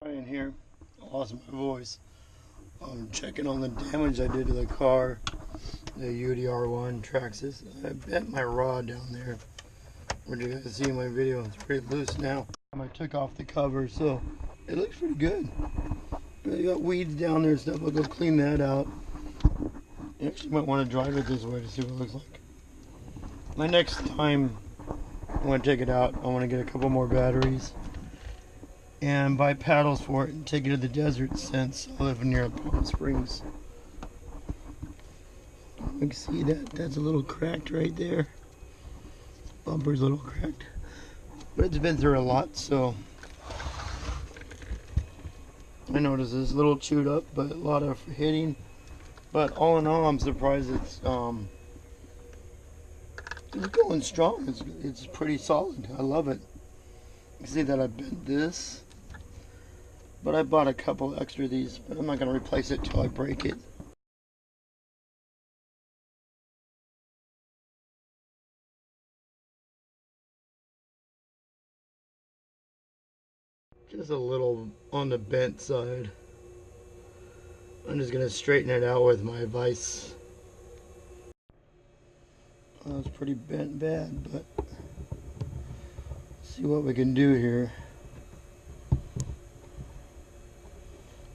In here, lost my voice. I'm checking on the damage I did to the car, the UDR1 Traxxas. I bent my rod down there. What you guys see in my video? It's pretty loose now. I took off the cover, so it looks pretty good. But you got weeds down there and stuff. I'll go clean that out. You actually might want to drive it this way to see what it looks like. My next time I want to take it out, I want to get a couple more batteries and buy paddles for it and take it to the desert since I live near Palm Springs. You can see that that's a little cracked right there. Bumper's a little cracked, but it's been through a lot, so I noticed it's a little chewed up, but a lot of hitting. But all in all, I'm surprised it's going strong. It's pretty solid. I love it. You can see that I bent this. But I bought a couple extra of these, but I'm not going to replace it till I break it. Just a little on the bent side. I'm just going to straighten it out with my vise. That was pretty bent bad, but let's see what we can do here.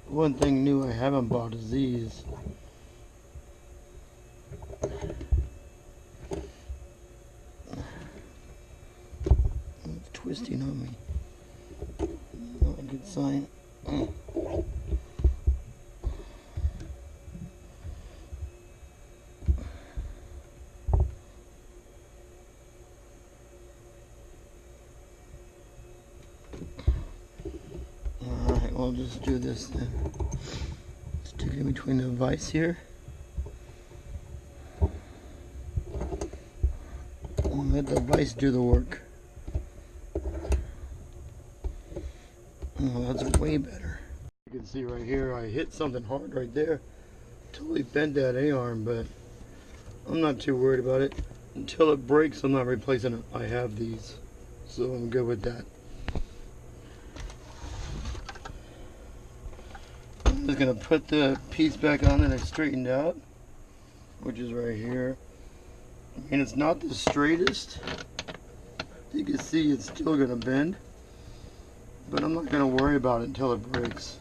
One thing new I haven't bought is these. It's twisting on me. Not a good sign. Alright, we'll just do this then. Stick it in between the vise here. And let the vise do the work. Oh, that's way better. You can see right here, I hit something hard right there. Totally bent that A-arm, but I'm not too worried about it. Until it breaks, I'm not replacing it. I have these, so I'm good with that. I'm just going to put the piece back on that I straightened out, which is right here. I mean, it's not the straightest. You can see it's still going to bend, but I'm not going to worry about it until it breaks.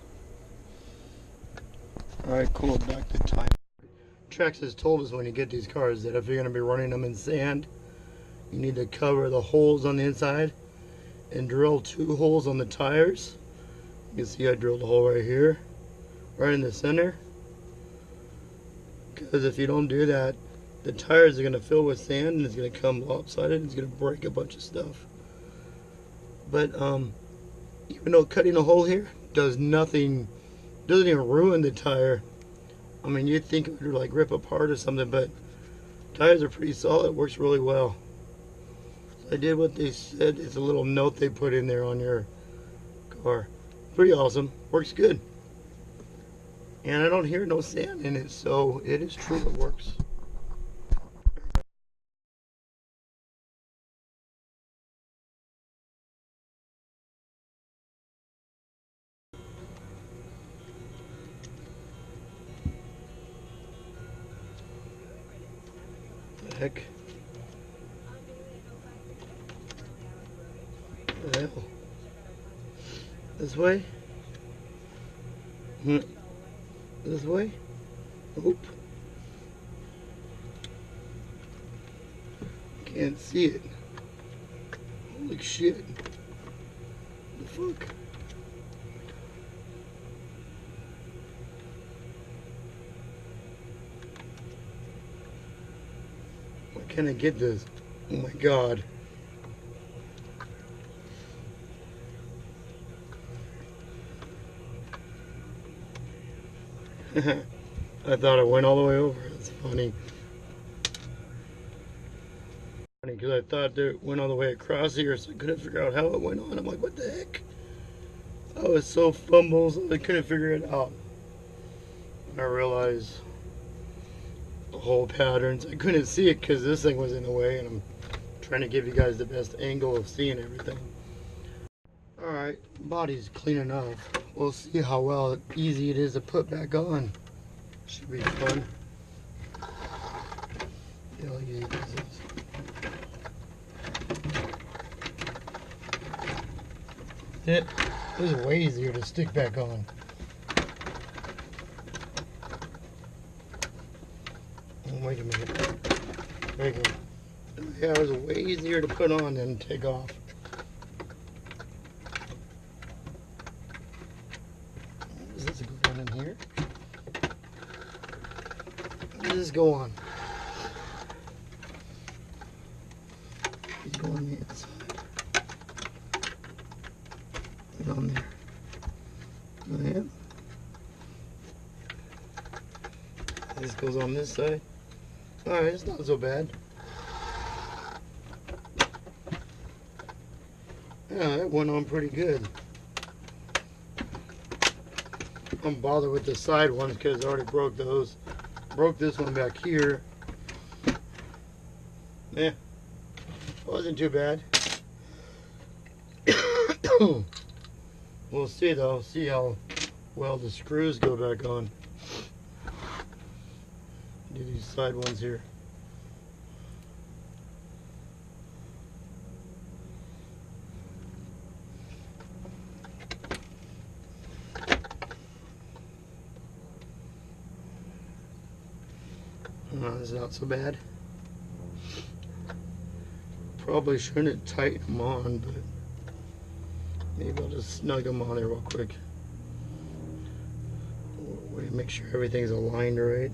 Alright, cool, back to time. Traxxas told us when you get these cars that if you're going to be running them in sand, you need to cover the holes on the inside and drill 2 holes on the tires. You can see I drilled a hole right here, right in the center, because if you don't do that, the tires are going to fill with sand and it's going to come lopsided. It's going to break a bunch of stuff. But even though cutting a hole here does nothing, doesn't even ruin the tire. I mean, you'd think it would like rip apart or something, but tires are pretty solid. It works really well. So I did what they said. It's a little note they put in there on your car. Pretty awesome. Works good. And I don't hear no sand in it, so it is true it works. The heck? What the hell? This way? This way? Nope. Can't see it. Holy shit. What the fuck? Why can't I get this? Oh my god. I thought it went all the way over. That's funny. Because I thought it went all the way across here, so I couldn't figure out how it went on. I'm like, what the heck? I was so fumbles, I couldn't figure it out. And I realized the whole patterns. I couldn't see it because this thing was in the way, and I'm trying to give you guys the best angle of seeing everything. Alright, body's clean enough. We'll see how well easy it is to put back on. Should be fun. See how easy this is. This is way easier to stick back on. Oh, wait a minute. There you go. Yeah, it was way easier to put on than take off. Does this go on in here? Does this go on? These go on the inside. Get on there. Oh, yeah. This goes on this side. Alright, it's not so bad. Yeah, that went on pretty good. I'm bothered with the side ones because I already broke those. Broke this one back here. Yeah, wasn't too bad. We'll see though. See how well the screws go back on. Do these side ones here. This is not so bad. Probably shouldn't tighten them on, but maybe I'll just snug them on there real quick. Make sure everything's aligned right.